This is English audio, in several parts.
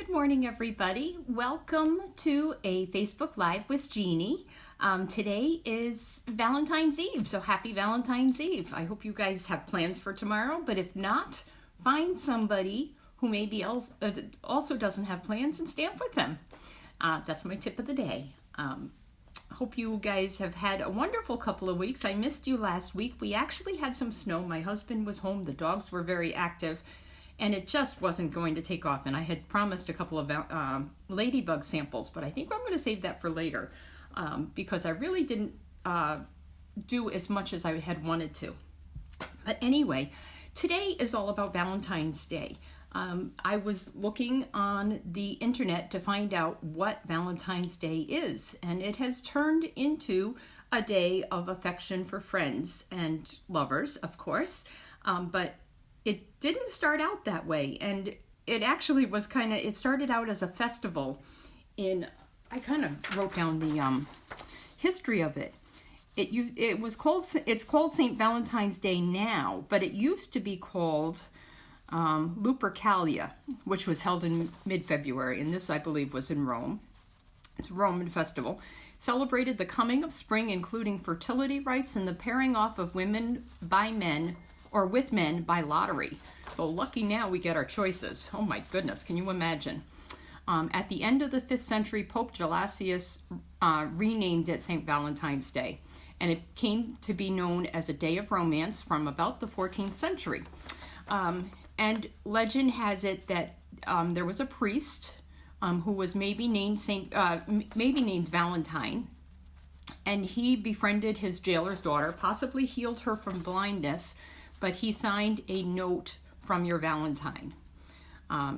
Good morning, everybody. Welcome to a Facebook Live with Jeannie. Today is Valentine's Eve, so happy Valentine's Eve. I hope you guys have plans for tomorrow, but if not, find somebody who maybe also doesn't have plans and stamp with them. That's my tip of the day. Hope you guys have had a wonderful couple of weeks. I missed you last week. We actually had some snow. My husband was home. The dogs were very active. And it just wasn't going to take off. And I had promised a couple of ladybug samples, but I think I'm going to save that for later because I really didn't do as much as I had wanted to. But anyway, today is all about Valentine's Day. I was looking on the internet to find out what Valentine's Day is, and it has turned into a day of affection for friends and lovers, of course, but it didn't start out that way, and it actually was it started out as a festival I kind of wrote down the history of it. It's called St. Valentine's Day now, but it used to be called Lupercalia, which was held in mid-February, and this, I believe, was in Rome. It's a Roman festival. Celebrated the coming of spring, including fertility rites and the pairing off of women by men or with men by lottery. So lucky now we get our choices. Oh my goodness, can you imagine? At the end of the 5th century, Pope Gelasius renamed it St. Valentine's Day, and it came to be known as a day of romance from about the 14th century. And legend has it that there was a priest who was maybe named Valentine, and he befriended his jailer's daughter, possibly healed her from blindness, but he signed a note from your Valentine.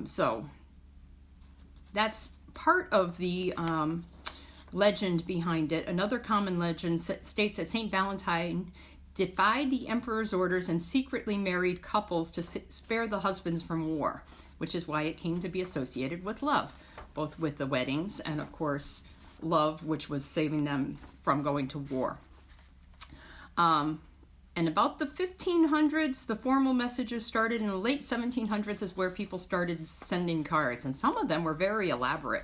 So that's part of the legend behind it. Another common legend states that St. Valentine defied the emperor's orders and secretly married couples to spare the husbands from war, which is why it came to be associated with love, both with the weddings and, of course, love, which was saving them from going to war. And about the 1500s, the formal messages started. In the late 1700s is where people started sending cards, and some of them were very elaborate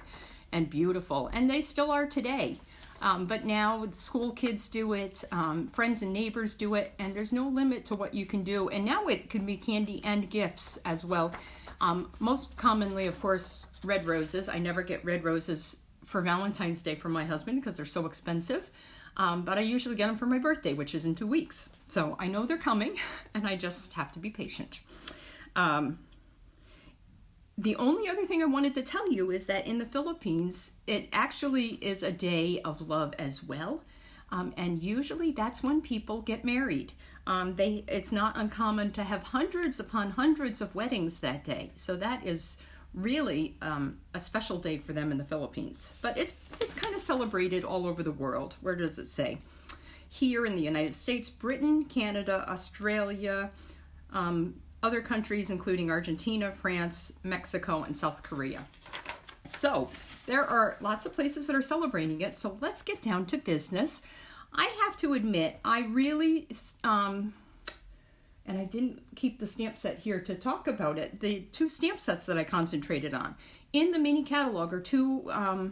and beautiful, and they still are today. But now school kids do it, friends and neighbors do it, and there's no limit to what you can do. And now it can be candy and gifts as well. Most commonly, of course, red roses. I never get red roses for Valentine's Day for my husband because they're so expensive. But I usually get them for my birthday, which is in 2 weeks. So I know they're coming, and I just have to be patient. The only other thing I wanted to tell you is that in the Philippines, it actually is a day of love as well. And usually that's when people get married. It's not uncommon to have hundreds upon hundreds of weddings that day. So that is really a special day for them in the Philippines. But it's kind of celebrated all over the world. Where does it say? Here in the United States, Britain, Canada, Australia, other countries including Argentina, France, Mexico, and South Korea. So there are lots of places that are celebrating it. So let's get down to business. I have to admit, I really... and I didn't keep the stamp set here to talk about it. The 2 stamp sets that I concentrated on in the mini catalog are 2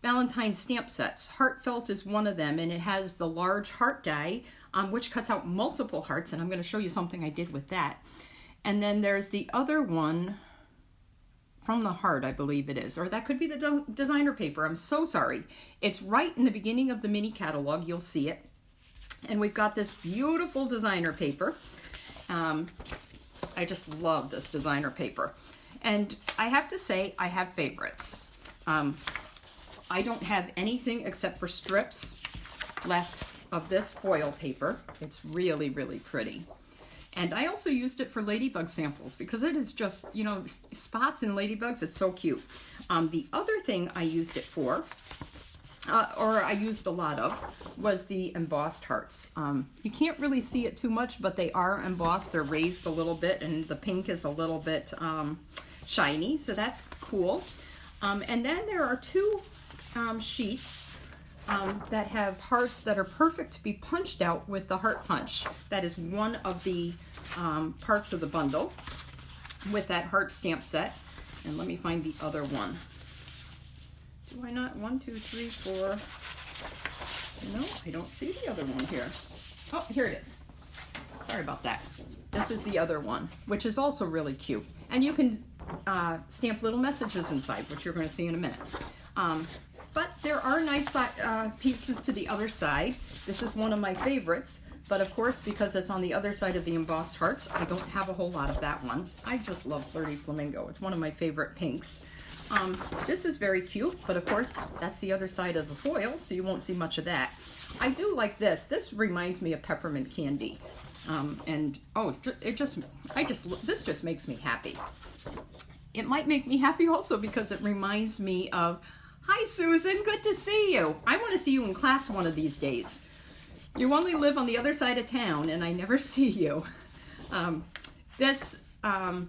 Valentine stamp sets. Heartfelt is one of them, and it has the large heart die, which cuts out multiple hearts, and I'm going to show you something I did with that. And then there's the other one from the heart, I believe it is, or that could be the designer paper. I'm so sorry. It's right in the beginning of the mini catalog. You'll see it. And we've got this beautiful designer paper. I just love this designer paper. And I have to say, I have favorites. I don't have anything except for strips left of this foil paper. It's really, really pretty. And I also used it for ladybug samples because it is just, spots in ladybugs. It's so cute. The other thing I used it for, or I used a lot of, was the embossed hearts. You can't really see it too much, but they are embossed. They're raised a little bit, and the pink is a little bit shiny, so that's cool. And then there are 2 sheets that have hearts that are perfect to be punched out with the heart punch. That is one of the parts of the bundle with that heart stamp set. And let me find the other one. Do I not? 1, 2, 3, 4. No, I don't see the other one here. Oh, here it is. Sorry about that. This is the other one, which is also really cute. And you can stamp little messages inside, which you're going to see in a minute. But there are nice pieces to the other side. This is one of my favorites. But of course, because it's on the other side of the embossed hearts, I don't have a whole lot of that one. I just love Flirty Flamingo. It's one of my favorite pinks. This is very cute, but of course, that's the other side of the foil, so you won't see much of that. I do like this. This reminds me of peppermint candy. And oh, this just makes me happy. It might make me happy also because it reminds me of, hi Susan, good to see you. I want to see you in class one of these days. You only live on the other side of town and I never see you. This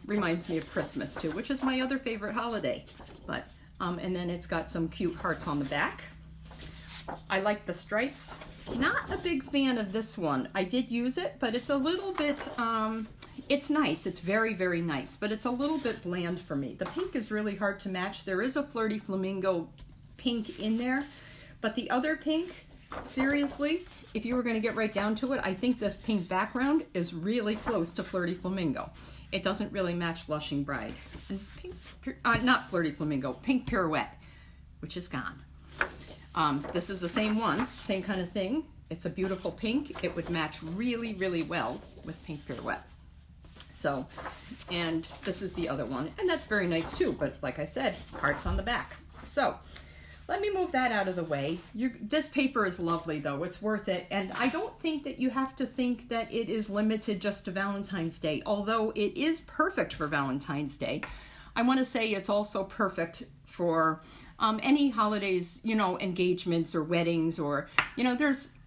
reminds me of Christmas too, which is my other favorite holiday. But and then it's got some cute hearts on the back. I like the stripes. Not a big fan of this one. I did use it, but it's a little bit, it's nice. It's very, very nice, but it's a little bit bland for me. The pink is really hard to match. There is a Flirty Flamingo pink in there, but the other pink, seriously, if you were going to get right down to it, I think this pink background is really close to Flirty Flamingo. It doesn't really match Blushing Bride. And pink, not Flirty Flamingo, Pink Pirouette, which is gone. This is the same one, same kind of thing. It's a beautiful pink. It would match really, really well with Pink Pirouette. So, and this is the other one, and that's very nice too, but like I said, hearts on the back. So, let me move that out of the way. This paper is lovely though, it's worth it, and I don't think that you have to think that it is limited just to Valentine's Day, although it is perfect for Valentine's Day. I want to say it's also perfect for any holidays, you know, engagements or weddings or, you know,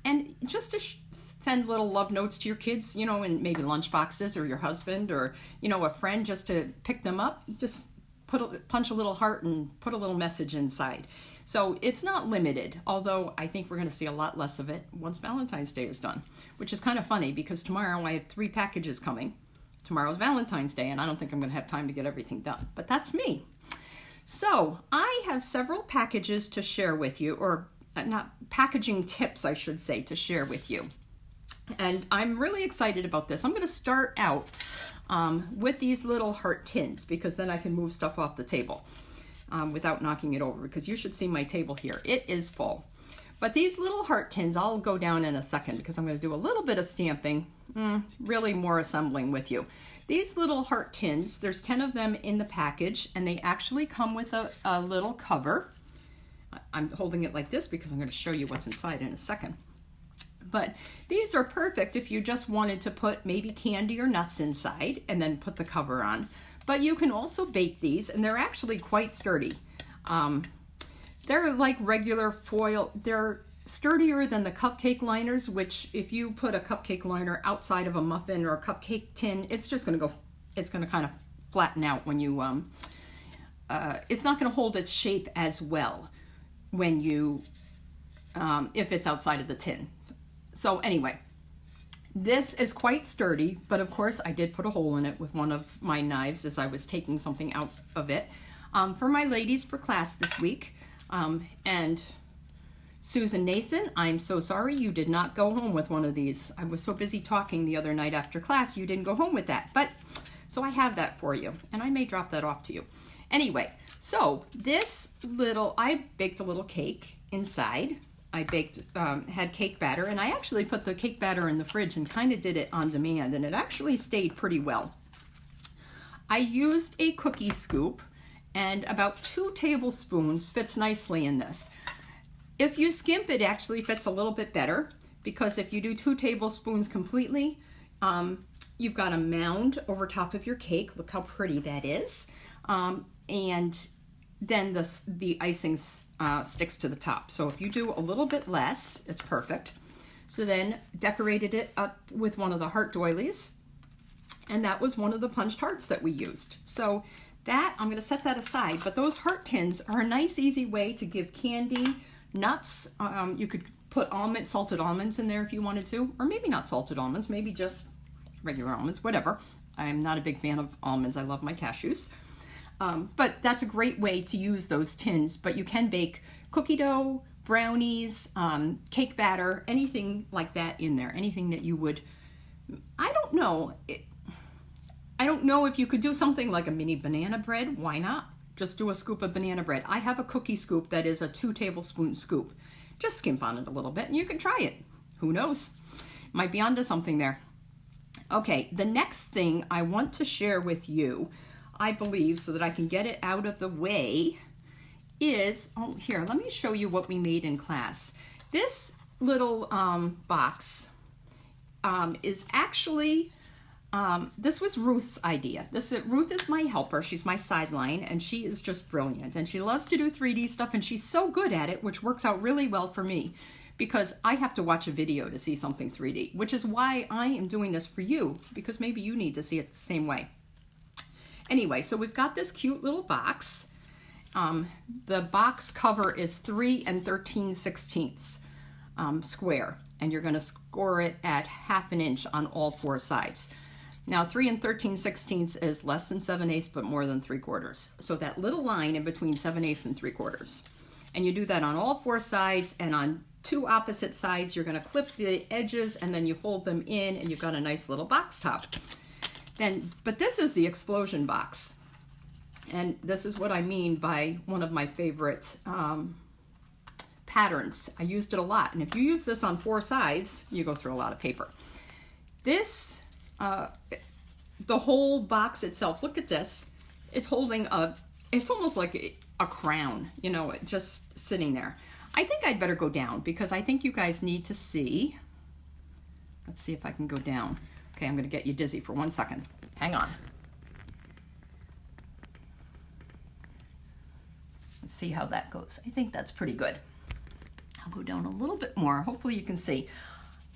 and just to send little love notes to your kids, you know, and maybe lunch boxes or your husband or, you know, a friend just to pick them up, just punch a little heart and put a little message inside. So it's not limited, although I think we're going to see a lot less of it once Valentine's Day is done, which is kind of funny because tomorrow I have 3 packages coming. Tomorrow's Valentine's Day, and I don't think I'm going to have time to get everything done, but that's me. So I have several packages to share with you, or not packaging tips, I should say, to share with you. And I'm really excited about this. I'm going to start out with these little heart tins because then I can move stuff off the table without knocking it over, because you should see my table here. It is full. But these little heart tins, I'll go down in a second because I'm going to do a little bit of stamping, really more assembling with you. These little heart tins, there's 10 of them in the package, and they actually come with a little cover. I'm holding it like this because I'm going to show you what's inside in a second. But these are perfect if you just wanted to put maybe candy or nuts inside and then put the cover on. But you can also bake these, and they're actually quite sturdy. They're like regular foil. They're sturdier than the cupcake liners, which if you put a cupcake liner outside of a muffin or a cupcake tin, it's just going to go, it's going to kind of flatten out when you, it's not going to hold its shape as well when you, if it's outside of the tin. So anyway, this is quite sturdy, but of course I did put a hole in it with one of my knives as I was taking something out of it for my ladies for class this week. And Susan Nason, I'm so sorry you did not go home with one of these. I was so busy talking the other night after class, you didn't go home with that. But so I have that for you, and I may drop that off to you. Anyway, so this little, I baked a little cake inside. I baked, had cake batter, and I actually put the cake batter in the fridge and kind of did it on demand, and it actually stayed pretty well. I used a cookie scoop, and about 2 tablespoons fits nicely in this. If you skimp, it actually fits a little bit better, because if you do 2 tablespoons completely, you've got a mound over top of your cake. Look how pretty that is. And then the icing sticks to the top. So if you do a little bit less, it's perfect. So then decorated it up with one of the heart doilies, and that was one of the punched hearts that we used. So that, I'm going to set that aside, but those heart tins are a nice easy way to give candy, nuts. You could put salted almonds in there if you wanted to, or maybe not salted almonds, maybe just regular almonds, whatever. I'm not a big fan of almonds. I love my cashews. But that's a great way to use those tins. But you can bake cookie dough, brownies, cake batter, anything like that in there. Anything that you would, I don't know. I don't know if you could do something like a mini banana bread. Why not? Just do a scoop of banana bread. I have a cookie scoop that is a 2 tablespoon scoop. Just skimp on it a little bit and you can try it. Who knows? Might be onto something there. Okay, the next thing I want to share with you, I believe, so that I can get it out of the way, is, oh, here, let me show you what we made in class. This little box is actually, this was Ruth's idea. Ruth is my helper. She's my sideline, and she is just brilliant. And she loves to do 3D stuff, and she's so good at it, which works out really well for me, because I have to watch a video to see something 3D, which is why I am doing this for you, because maybe you need to see it the same way. Anyway, so we've got this cute little box. The box cover is 3 13/16 square, and you're going to score it at 1/2 inch on all 4 sides. Now 3 13/16 is less than 7/8 but more than 3/4. So that little line in between 7/8 and 3/4. And you do that on all 4 sides, and on 2 opposite sides you're going to clip the edges and then you fold them in and you've got a nice little box top. But this is the explosion box. And this is what I mean by one of my favorite patterns. I used it a lot. And if you use this on 4 sides, you go through a lot of paper. This, the whole box itself, look at this. It's holding it's almost like a crown, you know, just sitting there. I think I'd better go down because I think you guys need to see. Let's see if I can go down. Okay, I'm going to get you dizzy for 1 second. Hang on. Let's see how that goes. I think that's pretty good. I'll go down a little bit more. Hopefully you can see.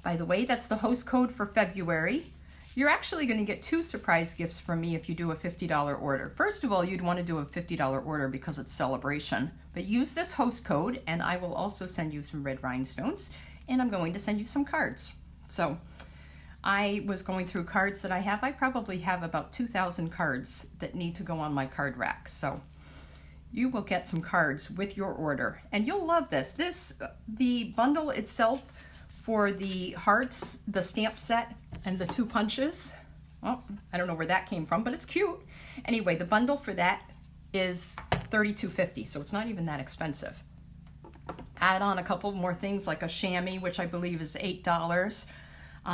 By the way, that's the host code for February. You're actually going to get 2 surprise gifts from me if you do a $50 order. First of all, you'd want to do a $50 order because it's celebration. But use this host code and I will also send you some red rhinestones and I'm going to send you some cards. So I was going through cards that I have. I probably have about 2,000 cards that need to go on my card rack. So you will get some cards with your order and you'll love this. The bundle itself for the hearts, the stamp set, and the 2 punches. Well, I don't know where that came from, but it's cute. Anyway, the bundle for that is $32.50, so it's not even that expensive. Add on a couple more things like a chamois, which I believe is $8.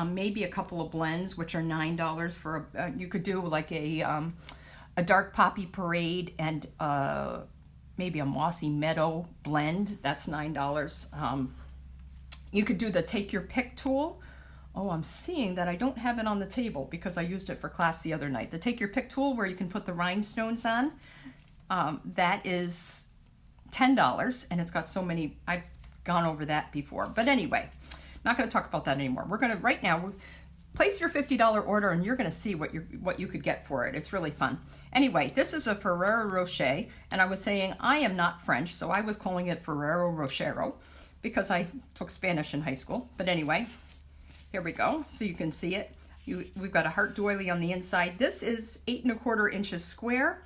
Maybe a couple of blends, which are $9 for you could do like a dark poppy parade and maybe a mossy meadow blend. That's $9. You could do the take your pick tool. Oh, I'm seeing that I don't have it on the table because I used it for class the other night. The take your pick tool where you can put the rhinestones on, that is $10 and it's got so many, I've gone over that before. But anyway, not going to talk about that anymore. We're going to, right now, place your $50 order and you're going to see what you could get for it. It's really fun. Anyway, this is a Ferrero Rocher, and I was saying I am not French, so I was calling it Ferrero Rochero because I took Spanish in high school. But anyway, here we go, so you can see it. We've got a heart doily on the inside. This is 8 1/4 inches square.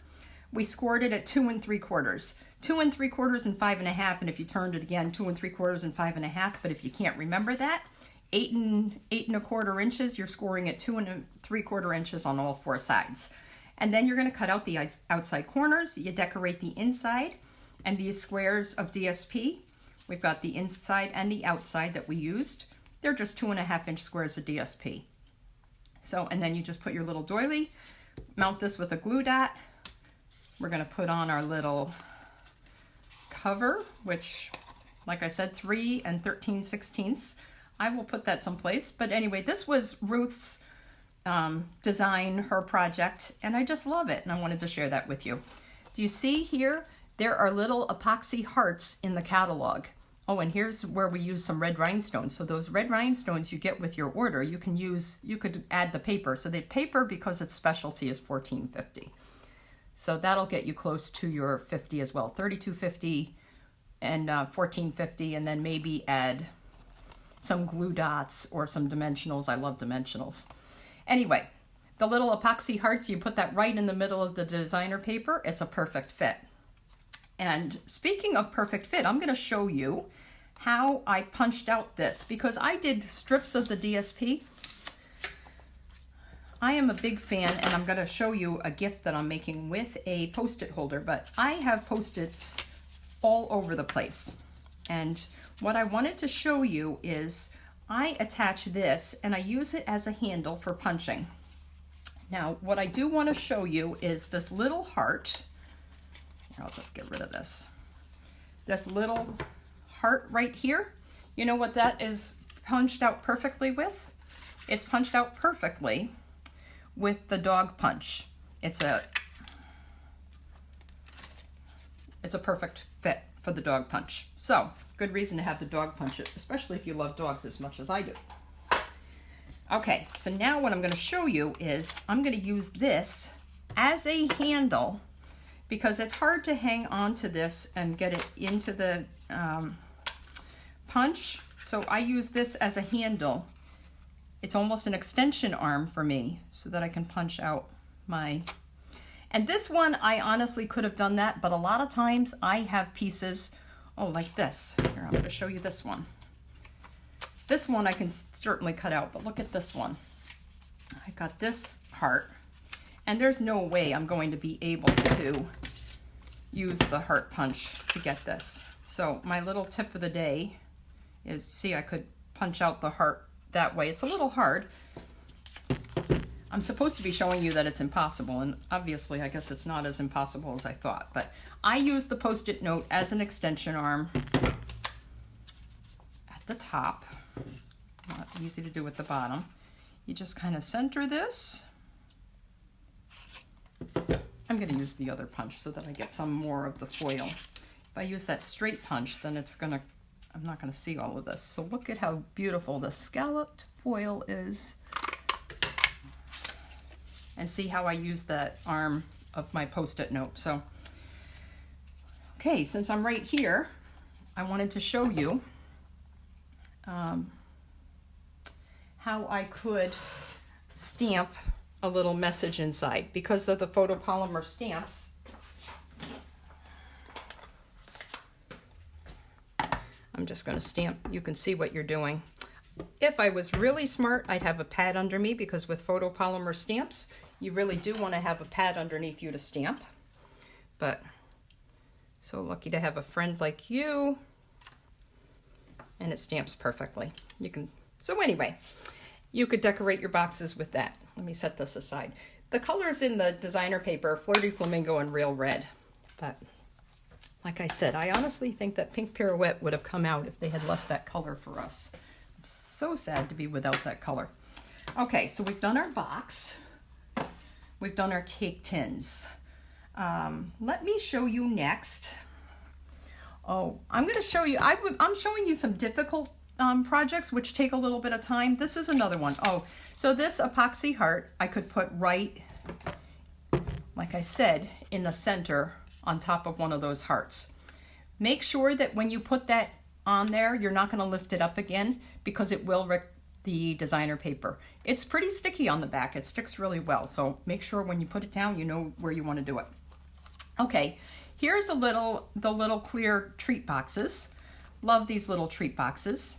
We scored it at 2 3/4. 2 3/4 and 5 1/2, and if you turned it again, 2 3/4 and 5 1/2. But if you can't remember that, 8 1/4 inches, you're scoring at 2 3/4 inches on all 4 sides. And then you're going to cut out the outside corners. You decorate the inside, and these squares of DSP. We've got the inside and the outside that we used. They're just 2 1/2 inch squares of DSP. So, and then you just put your little doily, mount this with a glue dot. We're going to put on our little cover, which, like I said, 3 13/16. I will put that someplace. But anyway, this was Ruth's design, her project, and I just love it. And I wanted to share that with you. Do you see here? There are little epoxy hearts in the catalog. Oh, and here's where we use some red rhinestones. So those red rhinestones you get with your order, you could add the paper. So the paper, because it's specialty, is $14.50. So that'll get you close to your 50 as well, $32.50 and $14.50, and then maybe add some glue dots or some dimensionals. I love dimensionals. Anyway, the little epoxy hearts, you put that right in the middle of the designer paper, it's a perfect fit. And speaking of perfect fit, I'm going to show you how I punched out this, because I did strips of the DSP. I am a big fan, and I'm going to show you a gift that I'm making with a Post-it holder, but I have Post-its all over the place. And what I wanted to show you is I attach this and I use it as a handle for punching. Now, what I do want to show you is this little heart. Here, I'll just get rid of this. This little heart right here. You know what that is punched out perfectly with? It's punched out perfectly with the dog punch. It's a perfect fit for the dog punch. So, good reason to have the dog punch it, especially if you love dogs as much as I do. Okay, so now what I'm going to show you is I'm going to use this as a handle, because it's hard to hang on to this and get it into the punch. So I use this as a handle. It's almost an extension arm for me so that I can punch out my... And this one, I honestly could have done that, but a lot of times I have pieces, like this. Here, I'm going to show you this one. This one I can certainly cut out, but look at this one. I got this heart, and there's no way I'm going to be able to use the heart punch to get this. So my little tip of the day is, see, I could punch out the heart that way. It's a little hard. I'm supposed to be showing you that it's impossible, and obviously I guess it's not as impossible as I thought, but I use the Post-it note as an extension arm at the top. Not easy to do with the bottom. You just kind of center this. I'm going to use the other punch so that I get some more of the foil. If I use that straight punch, then I'm not going to see all of this. So look at how beautiful the scalloped foil is. And see how I use that arm of my Post-it note. So, okay, since I'm right here, I wanted to show you how I could stamp a little message inside. Because of the photopolymer stamps, I'm just going to stamp. You can see what you're doing. If I was really smart, I'd have a pad under me, because with photopolymer stamps, you really do want to have a pad underneath you to stamp. But so lucky to have a friend like you. And it stamps perfectly. So anyway, you could decorate your boxes with that. Let me set this aside. The colors in the designer paper are Flirty Flamingo and Real Red. But like I said, I honestly think that Pink Pirouette would have come out if they had left that color for us. I'm so sad to be without that color. Okay, so we've done our box. We've done our cake tins. Let me show you next. I'm going to show you, I'm showing you some difficult projects which take a little bit of time. This is another one. So this epoxy heart I could put right, like I said, in the center on top of one of those hearts. Make sure that when you put that on there, you're not going to lift it up again, because it will rip the designer paper. It's pretty sticky on the back. It sticks really well. So make sure when you put it down, you know where you want to do it. Okay, here's the little clear treat boxes. Love these little treat boxes.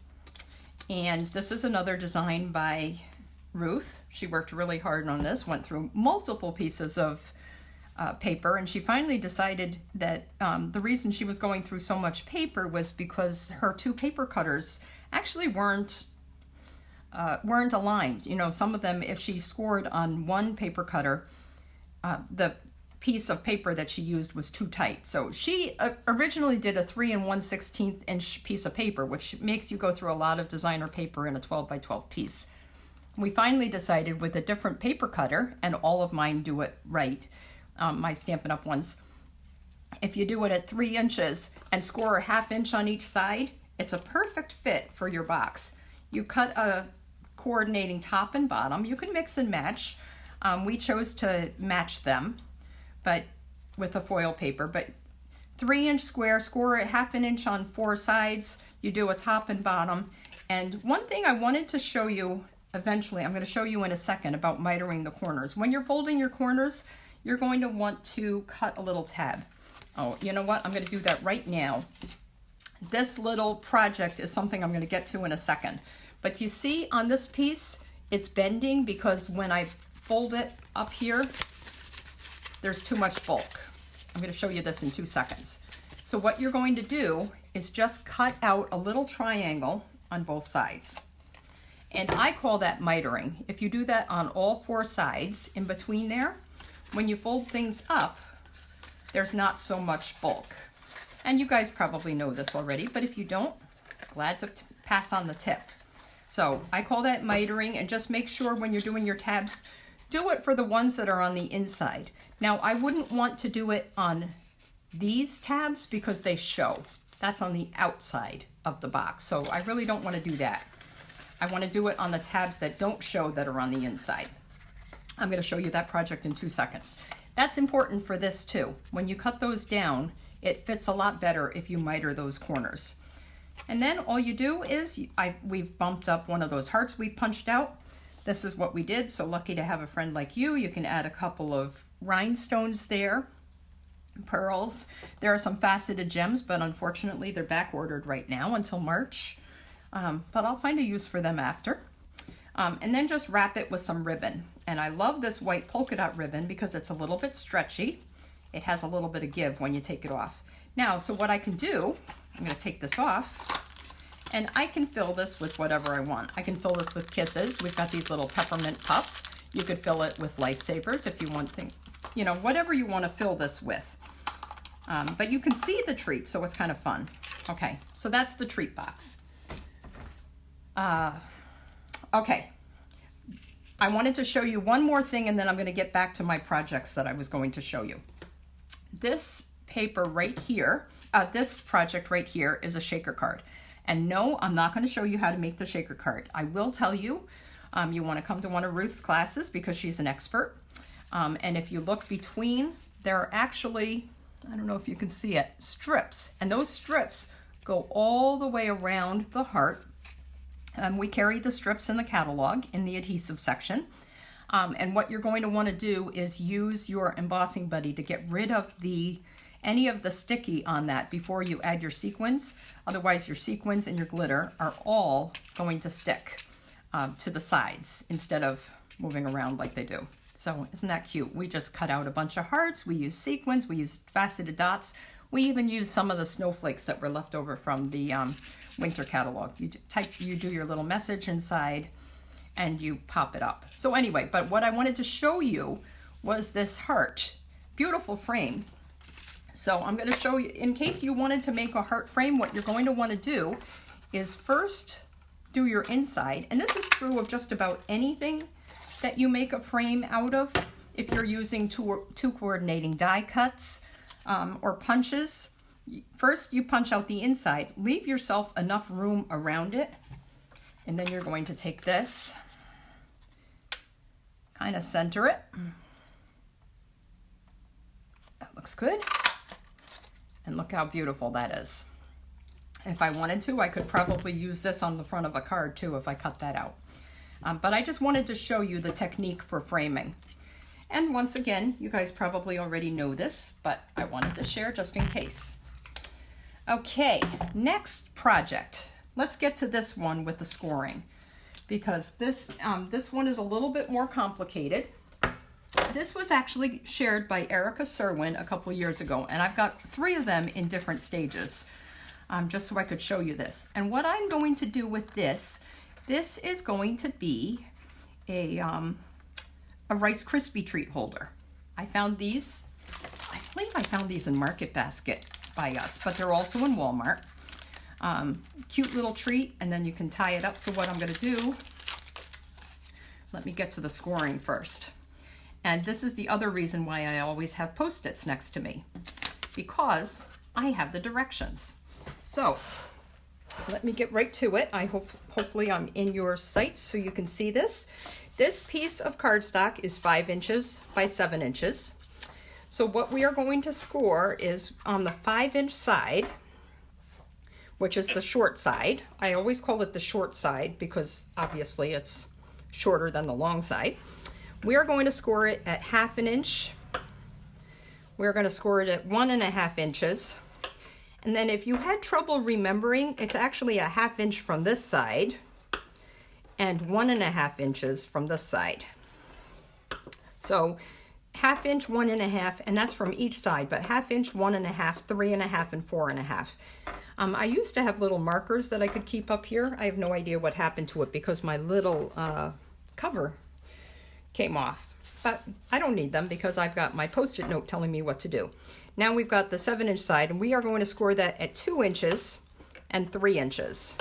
And this is another design by Ruth. She worked really hard on this, went through multiple pieces of paper, and she finally decided that the reason she was going through so much paper was because her two paper cutters actually weren't aligned. You know, some of them, if she scored on one paper cutter, the piece of paper that she used was too tight. So she originally did a 3 1/16 inch piece of paper, which makes you go through a lot of designer paper in a 12 by 12 piece. We finally decided with a different paper cutter, and all of mine do it right, my Stampin' Up! Ones, if you do it at 3 inches and score a 1/2 inch on each side, it's a perfect fit for your box. You cut a coordinating top and bottom. You can mix and match. We chose to match them, but with a foil paper. But 3 inch square, score a 1/2 inch on 4 sides. You do a top and bottom. And one thing I wanted to show you eventually, I'm going to show you in a second about mitering the corners. When you're folding your corners, you're going to want to cut a little tab. Oh, you know what? I'm going to do that right now. This little project is something I'm going to get to in a second. But you see on this piece, it's bending because when I fold it up here, there's too much bulk. I'm going to show you this in 2 seconds. So what you're going to do is just cut out a little triangle on both sides. And I call that mitering. If you do that on all 4 sides in between there, when you fold things up, there's not so much bulk. And you guys probably know this already, but if you don't, glad to pass on the tip. So I call that mitering, and just make sure when you're doing your tabs, do it for the ones that are on the inside. Now, I wouldn't want to do it on these tabs because they show. That's on the outside of the box, so I really don't want to do that. I want to do it on the tabs that don't show that are on the inside. I'm going to show you that project in 2 seconds. That's important for this too. When you cut those down, it fits a lot better if you miter those corners. And then all you do is, we've bumped up one of those hearts we punched out. This is what we did, so lucky to have a friend like you. You can add a couple of rhinestones there, pearls. There are some faceted gems, but unfortunately they're back ordered right now until March. But I'll find a use for them after. And then just wrap it with some ribbon. And I love this white polka dot ribbon because it's a little bit stretchy. It has a little bit of give when you take it off. Now, so what I can do, I'm going to take this off, and I can fill this with whatever I want. I can fill this with kisses. We've got these little peppermint puffs. You could fill it with lifesavers if you want things, you know, whatever you want to fill this with. But you can see the treat, so it's kind of fun. Okay, so that's the treat box. Okay, I wanted to show you one more thing, and then I'm going to get back to my projects that I was going to show you. This paper right here, this project right here is a shaker card. And no, I'm not going to show you how to make the shaker card. I will tell you, you want to come to one of Ruth's classes because she's an expert. And if you look between, there are actually, I don't know if you can see it, strips. And those strips go all the way around the heart. We carry the strips in the catalog in the adhesive section. And what you're going to want to do is use your embossing buddy to get rid of any of the sticky on that before you add your sequins. Otherwise, your sequins and your glitter are all going to stick to the sides instead of moving around like they do. So isn't that cute? We just cut out a bunch of hearts. We use sequins. We use faceted dots. We even use some of the snowflakes that were left over from the winter catalog. You do your little message inside and you pop it up. So anyway, but what I wanted to show you was this heart. Beautiful frame. So I'm going to show you, in case you wanted to make a heart frame, what you're going to want to do is first do your inside. And this is true of just about anything that you make a frame out of. If you're using two coordinating die cuts or punches, first you punch out the inside. Leave yourself enough room around it. And then you're going to take this, kind of center it. That looks good. And look how beautiful that is. If I wanted to, I could probably use this on the front of a card too if I cut that out. But I just wanted to show you the technique for framing. And once again, you guys probably already know this, but I wanted to share just in case. Okay, next project. Let's get to this one with the scoring, because this one is a little bit more complicated. This was actually shared by Erica Serwin a couple of years ago, and I've got 3 of them in different stages, just so I could show you this. And what I'm going to do with this is going to be a Rice Krispie treat holder. I found these, I believe I found these in Market Basket by us, but they're also in Walmart. Cute little treat, and then you can tie it up. So what I'm going to do, let me get to the scoring first. And this is the other reason why I always have Post-its next to me, because I have the directions. So let me get right to it. Hopefully I'm in your sights so you can see this. This piece of cardstock is 5 inches by 7 inches. So what we are going to score is on the 5-inch side, which is the short side. I always call it the short side because obviously it's shorter than the long side. We are going to score it at 1/2 inch. We're going to score it at 1.5 inches. And then if you had trouble remembering, it's actually 1/2 inch from this side and 1.5 inches from this side. So 1/2 inch, 1.5, and that's from each side, but 1/2 inch, 1.5, 3.5, and 4.5. I used to have little markers that I could keep up here. I have no idea what happened to it because my little cover came off. But I don't need them because I've got my Post-it note telling me what to do. Now we've got the 7-inch side, and we are going to score that at 2 inches and 3 inches.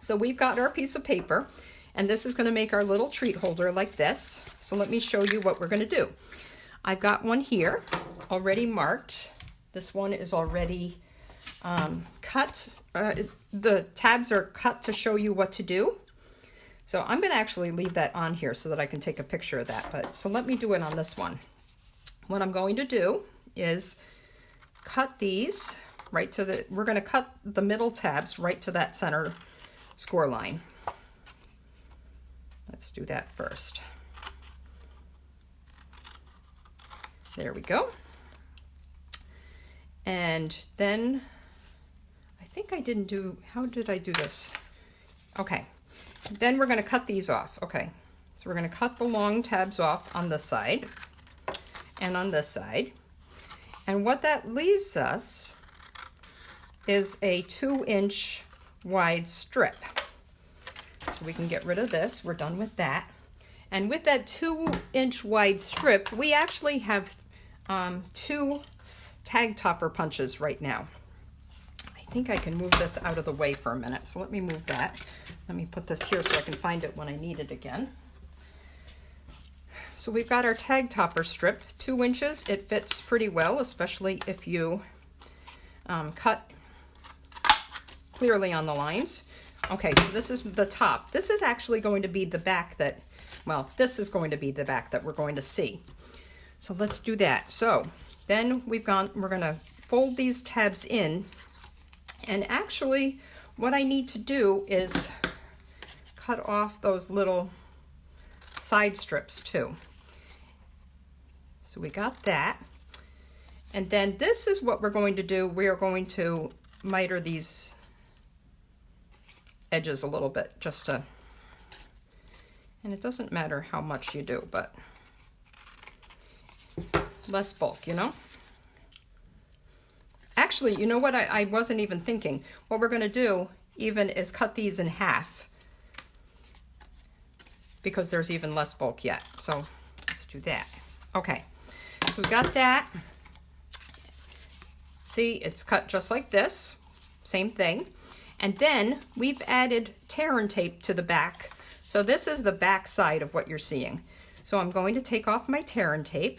So we've got our piece of paper, and this is going to make our little treat holder like this. So let me show you what we're going to do. I've got one here already marked. This one is already cut. The tabs are cut to show you what to do. So I'm going to actually leave that on here so that I can take a picture of that. But so let me do it on this one. What I'm going to do is cut these right to the, we're going to cut the middle tabs right to that center score line. Let's do that first. There we go. And then I think I didn't do, how did I do this? Okay. Then we're going to cut these off. Okay, so we're going to cut the long tabs off on this side and on this side. And what that leaves us is a 2-inch wide strip. So we can get rid of this. We're done with that. And with that 2-inch wide strip, we actually have 2 tag topper punches right now. I think I can move this out of the way for a minute. So let me move that. Let me put this here so I can find it when I need it again. So we've got our tag topper strip, 2 inches. It fits pretty well, especially if you cut clearly on the lines. Okay, so this is the top. This is actually going to be the back that, well, this is going to be the back that we're going to see. So let's do that. So then we're going to fold these tabs in. And actually, what I need to do is cut off those little side strips too. So we got that. And then this is what we're going to do. We are going to miter these edges a little bit just to, and it doesn't matter how much you do, but less bulk, you know? Actually, you know what? I wasn't even thinking. What we're going to do even is cut these in half because there's even less bulk yet. So let's do that. Okay, so we got that. See, it's cut just like this. Same thing. And then we've added tear and tape to the back. So this is the back side of what you're seeing. So I'm going to take off my tear and tape.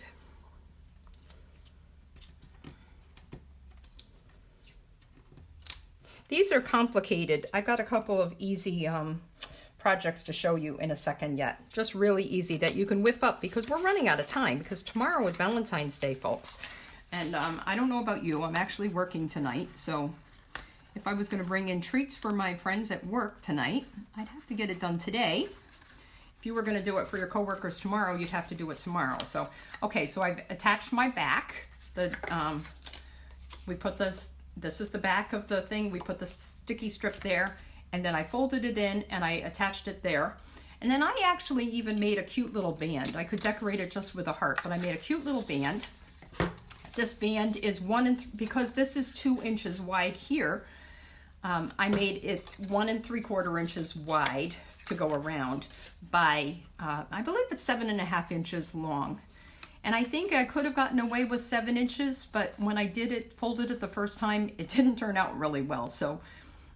These are complicated. I've got a couple of easy projects to show you in a second yet. Just really easy that you can whip up because we're running out of time because tomorrow is Valentine's Day, folks. And I don't know about you, I'm actually working tonight. So if I was going to bring in treats for my friends at work tonight, I'd have to get it done today. If you were going to do it for your coworkers tomorrow, you'd have to do it tomorrow. So, okay, so I've attached my back. We put this is the back of the thing. We put the sticky strip there, and then I folded it in and I attached it there. And then I actually even made a cute little band. I could decorate it just with a heart, but I made a cute little band. This band is because this is 2 inches wide here, I made it 1 3/4 inches wide to go around by, I believe it's 7.5 inches long. And I think I could have gotten away with 7 inches, but when I folded it the first time, it didn't turn out really well. So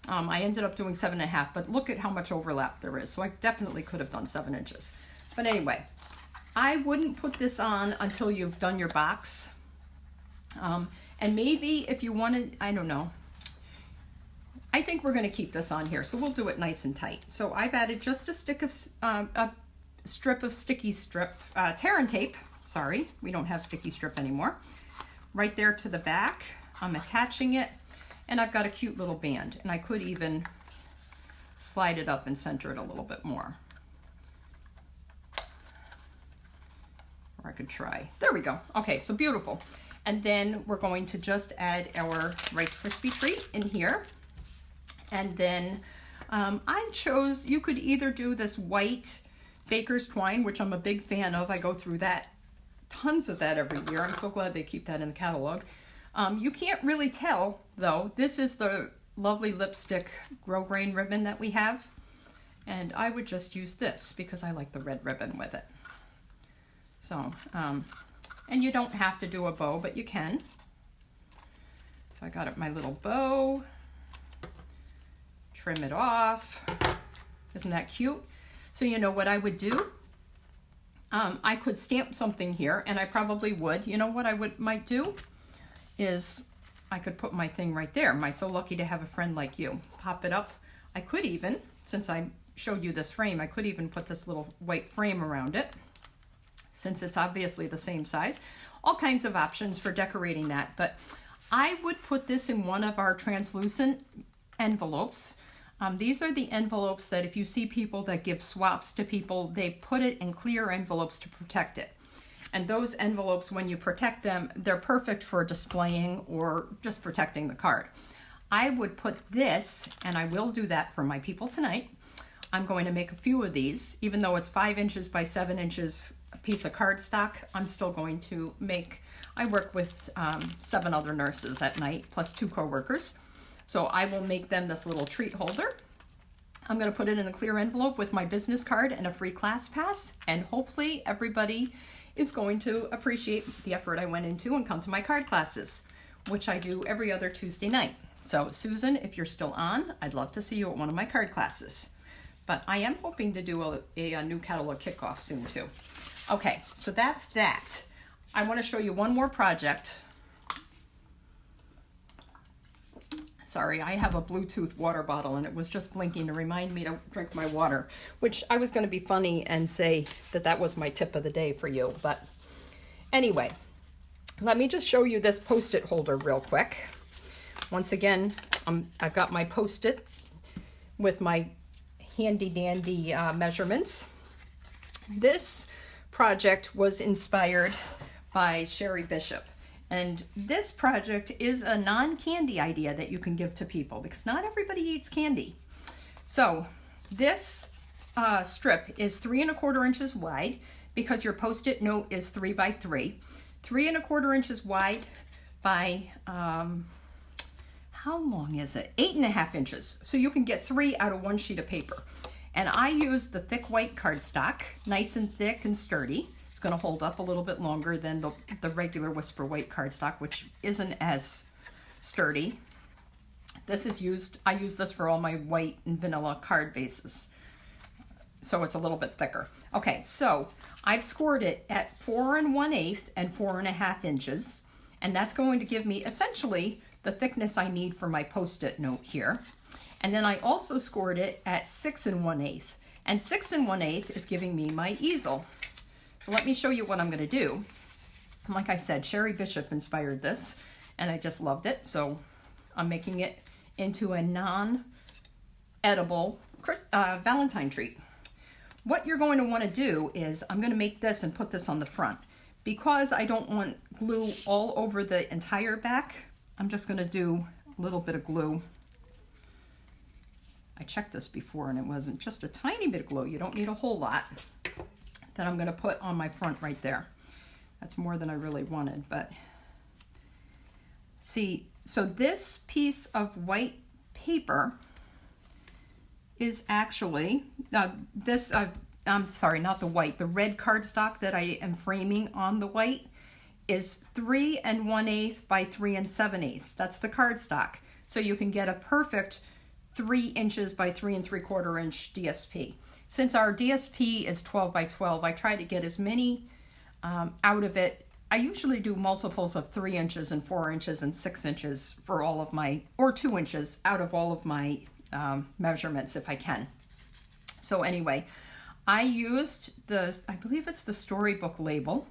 I ended up doing 7.5, but look at how much overlap there is. So I definitely could have done 7 inches. But anyway, I wouldn't put this on until you've done your box. And maybe if you wanted, I don't know. I think we're going to keep this on here, so we'll do it nice and tight. So I've added just a strip of sticky strip, tear and tape. Sorry, we don't have sticky strip anymore. Right there to the back, I'm attaching it, and I've got a cute little band, and I could even slide it up and center it a little bit more. Or I could try. There we go. Okay, so beautiful. And then we're going to just add our Rice Krispie treat in here. And then I chose, you could either do this white baker's twine, which I'm a big fan of. I go through that, tons of that every year. I'm so glad they keep that in the catalog. You can't really tell, though. This is the lovely lipstick grosgrain ribbon that we have. And I would just use this because I like the red ribbon with it. So, and you don't have to do a bow, but you can. So I got up my little bow. Trim it off. Isn't that cute? So you know what I would do? I could stamp something here, and I probably would. You know what I might do? Is I could put my thing right there. Am I so lucky to have a friend like you? Pop it up. I could even, since I showed you this frame, I could even put this little white frame around it, since it's obviously the same size. All kinds of options for decorating that, but I would put this in one of our translucent envelopes. These are the envelopes that if you see people that give swaps to people, they put it in clear envelopes to protect it. And those envelopes, when you protect them, they're perfect for displaying or just protecting the card. I would put this, and I will do that for my people tonight. I'm going to make a few of these. Even though it's 5 inches by 7 inches a piece of cardstock, I'm still going to make, I work with 7 other nurses at night, plus 2 coworkers. So I will make them this little treat holder. I'm going to put it in a clear envelope with my business card and a free class pass, and hopefully everybody is going to appreciate the effort I went into and come to my card classes, which I do every other Tuesday night. So Susan, if you're still on, I'd love to see you at one of my card classes. But I am hoping to do a new catalog kickoff soon too. Okay, so that's that. I want to show you one more project. Sorry, I have a Bluetooth water bottle and it was just blinking to remind me to drink my water, which I was going to be funny and say that that was my tip of the day for you. But anyway, let me just show you this Post-it holder real quick. Once again, I've got my Post-it with my handy dandy measurements. This project was inspired by Sherry Bishop. And this project is a non-candy idea that you can give to people because not everybody eats candy. So this strip is 3 1/4 inches wide because your Post-it note is 3 by 3. 3 1/4 inches wide by, how long is it? 8 1/2 inches. So you can get 3 out of 1 sheet of paper. And I used the thick white cardstock, nice and thick and sturdy. It's going to hold up a little bit longer than the regular Whisper White cardstock, which isn't as sturdy. This is used, I use this for all my white and vanilla card bases. So it's a little bit thicker. Okay, so I've scored it at 4 1/8 and 4 1/2 inches. And that's going to give me essentially the thickness I need for my Post-it note here. And then I also scored it at 6 1/8. And 6 1/8 is giving me my easel. So let me show you what I'm going to do. And like I said, Sherry Bishop inspired this, and I just loved it. So I'm making it into a non-edible Valentine treat. What you're going to want to do is I'm going to make this and put this on the front. Because I don't want glue all over the entire back, I'm just going to do a little bit of glue. I checked this before and it wasn't just a tiny bit of glue. You don't need a whole lot. That I'm going to put on my front right there. That's more than I really wanted, but see, so this piece of white paper is actually, I'm sorry, not the white, the red cardstock that I am framing on the white is 3 1/8 by 3 7/8. That's the cardstock. So you can get a perfect 3 inches by 3 3/4 inch DSP. Since our DSP is 12 by 12, I try to get as many out of it. I usually do multiples of 3 inches and 4 inches and 6 inches for all of my, or 2 inches out of all of my measurements if I can. So anyway, I used I believe it's the Storybook label.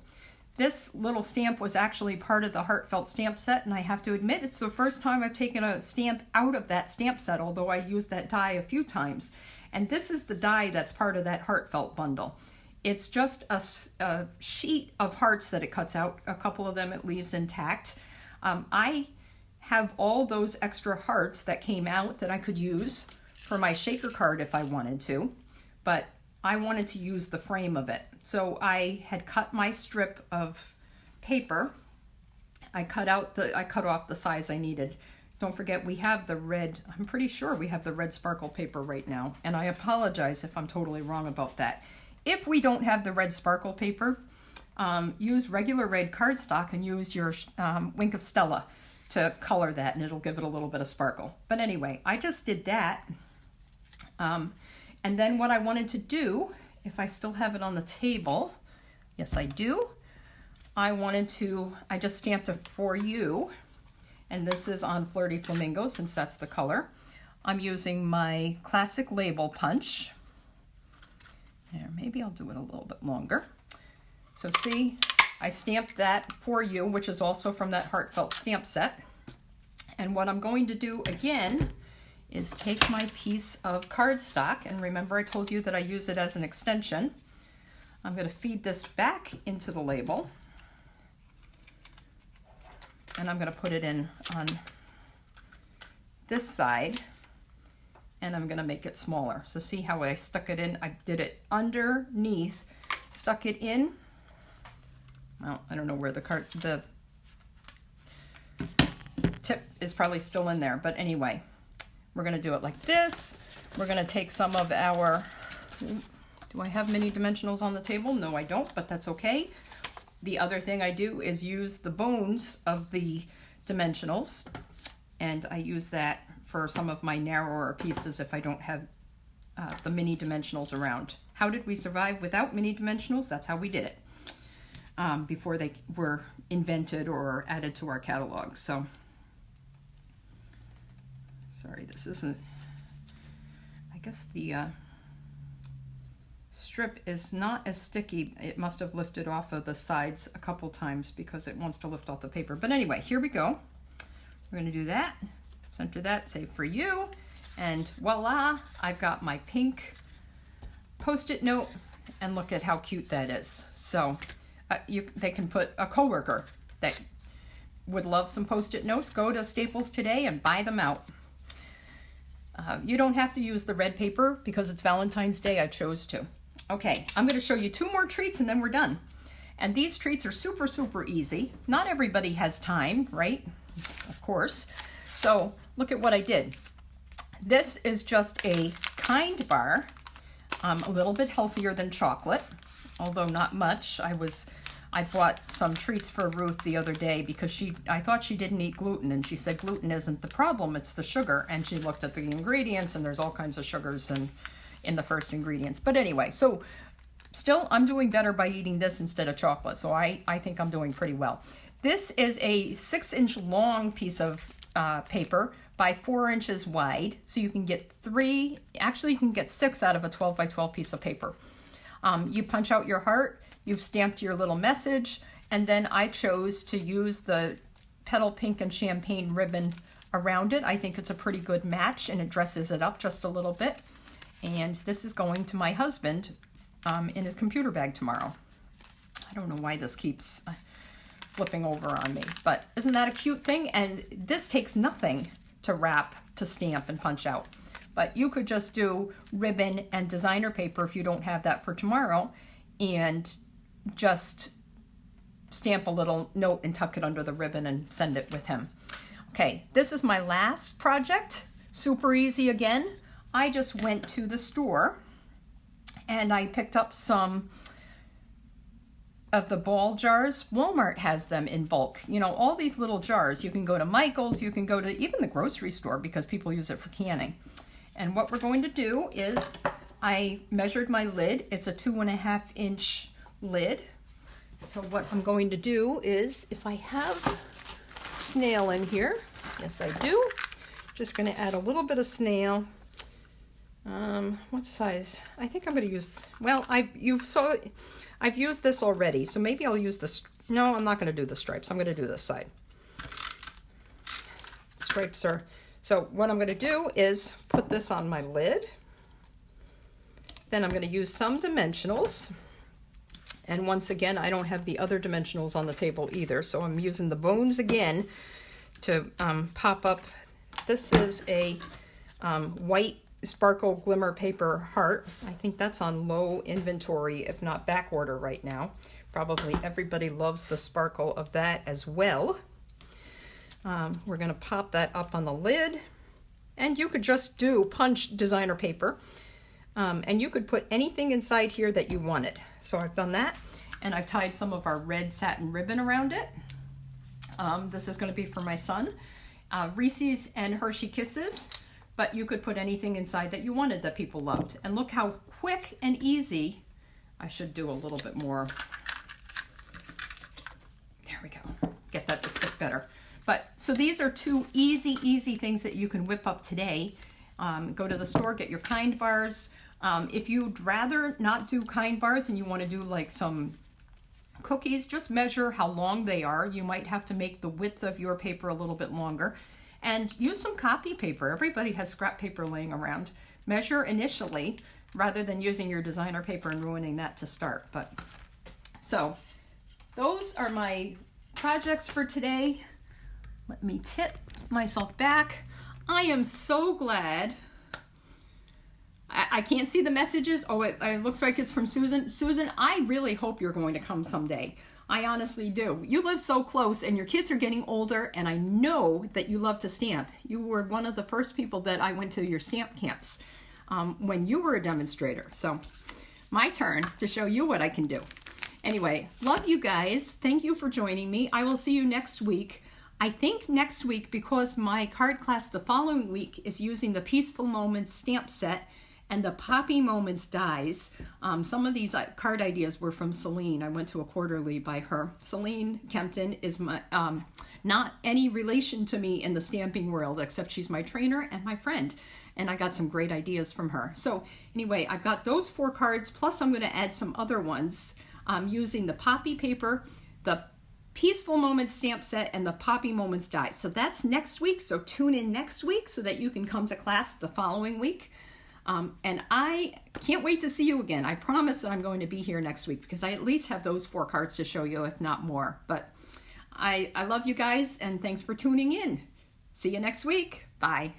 This little stamp was actually part of the Heartfelt stamp set, and I have to admit it's the first time I've taken a stamp out of that stamp set, although I used that die a few times. And this is the die that's part of that Heartfelt bundle. It's just a sheet of hearts that it cuts out. A couple of them it leaves intact. I have all those extra hearts that came out that I could use for my shaker card if I wanted to, but I wanted to use the frame of it. So I had cut my strip of paper. I cut off the size I needed. Don't forget, we have the red, I'm pretty sure we have the red sparkle paper right now, and I apologize if I'm totally wrong about that. If we don't have the red sparkle paper, use regular red cardstock and use your Wink of Stella to color that, and it'll give it a little bit of sparkle. But anyway, I just did that. And then what I wanted to do, if I still have it on the table, yes I do, I just stamped a For You, and this is on Flirty Flamingo since that's the color. I'm using my classic label punch. There, maybe I'll do it a little bit longer. So see, I stamped that For You, which is also from that Heartfelt stamp set. And what I'm going to do again is take my piece of cardstock, and remember I told you that I use it as an extension. I'm going to feed this back into the label, and I'm going to put it in on this side, and I'm going to make it smaller. So see how I stuck it in? I did it underneath, stuck it in. Well, I don't know where the tip is probably still in there, but anyway, we're going to do it like this. We're going to take some of our, do I have mini dimensionals on the table? No, I don't, but that's okay. The other thing I do is use the bones of the dimensionals, and I use that for some of my narrower pieces if I don't have the mini dimensionals around. How did we survive without mini dimensionals? That's how we did it before they were invented or added to our catalog. So, sorry, this isn't, I guess the strip is not as sticky. It must have lifted off of the sides a couple times because it wants to lift off the paper. But anyway, here we go. We're going to do that, center that, say For You, and voila, I've got my pink Post-it note, and look at how cute that is. So they can put a coworker that would love some Post-it notes, go to Staples today and buy them out. You don't have to use the red paper because it's Valentine's Day. I chose to. Okay, I'm going to show you 2 more treats and then we're done. And these treats are super, super easy. Not everybody has time, right? Of course. So look at what I did. This is just a Kind bar, a little bit healthier than chocolate, although not much. I bought some treats for Ruth the other day because I thought she didn't eat gluten, and she said gluten isn't the problem, it's the sugar. And she looked at the ingredients, and there's all kinds of sugars in the first ingredients. But anyway, so still I'm doing better by eating this instead of chocolate, so I think I'm doing pretty well. This is a 6-inch long piece of paper by 4 inches wide, so you can get 3, actually you can get 6 out of a 12 by 12 piece of paper. You punch out your heart, you've stamped your little message, and then I chose to use the petal pink and champagne ribbon around it. I think it's a pretty good match, and it dresses it up just a little bit. And this is going to my husband in his computer bag tomorrow. I don't know why this keeps flipping over on me, but isn't that a cute thing? And this takes nothing to wrap, to stamp, and punch out. But you could just do ribbon and designer paper if you don't have that for tomorrow, and just stamp a little note and tuck it under the ribbon and send it with him. Okay, this is my last project. Super easy again. I just went to the store and I picked up some of the ball jars. Walmart has them in bulk. You know, all these little jars. You can go to Michael's, you can go to even the grocery store because people use it for canning. And what we're going to do is I measured my lid. It's a 2.5 inch lid. So what I'm going to do is, if I have snail in here, yes I do, just going to add a little bit of snail. What size? I think I'm going to use, well, I've used this already, so maybe I'll use this. No, I'm not going to do the stripes. I'm going to do this side. Stripes are, so what I'm going to do is put this on my lid. Then I'm going to use some dimensionals. And once again, I don't have the other dimensionals on the table either, so I'm using the bones again to pop up. This is a white sparkle glimmer paper heart. I think that's on low inventory, if not back order right now. Probably everybody loves the sparkle of that as well. We're going to pop that up on the lid, and you could just do punch designer paper, and you could put anything inside here that you wanted. So I've done that, and I've tied some of our red satin ribbon around it. This is going to be for my son. Reese's and Hershey Kisses, but you could put anything inside that you wanted that people loved. And look how quick and easy. I should do a little bit more. There we go. Get that to stick better. But so these are two easy things that you can whip up today. Go to the store, get your kind bars. If you'd rather not do kind bars and you want to do like some cookies, just measure how long they are. You might have to make the width of your paper a little bit longer. And use some copy paper. Everybody has scrap paper laying around. Measure initially rather than using your designer paper and ruining that to start. But so those are my projects for today. Let me tip myself back. I am so glad. I can't see the messages. Oh, it looks like it's from Susan. Susan, I really hope you're going to come someday. I honestly do. You live so close and your kids are getting older, and I know that you love to stamp. You were one of the first people that I went to your stamp camps when you were a demonstrator. So my turn to show you what I can do. Anyway, love you guys. Thank you for joining me. I will see you next week. I think next week, because my card class the following week is using the Peaceful Moments stamp set and the Poppy Moments dies. Some of these card ideas were from Celine. I went to a quarterly by her. Celine Kempton is my not any relation to me in the stamping world, except she's my trainer and my friend. And I got some great ideas from her. So anyway, I've got those 4 cards, plus I'm going to add some other ones using the Poppy paper, the Peaceful Moments stamp set, and the Poppy Moments die. So that's next week. So tune in next week so that you can come to class the following week. And I can't wait to see you again. I promise that I'm going to be here next week because I at least have those 4 cards to show you, if not more. But I love you guys, and thanks for tuning in. See you next week. Bye.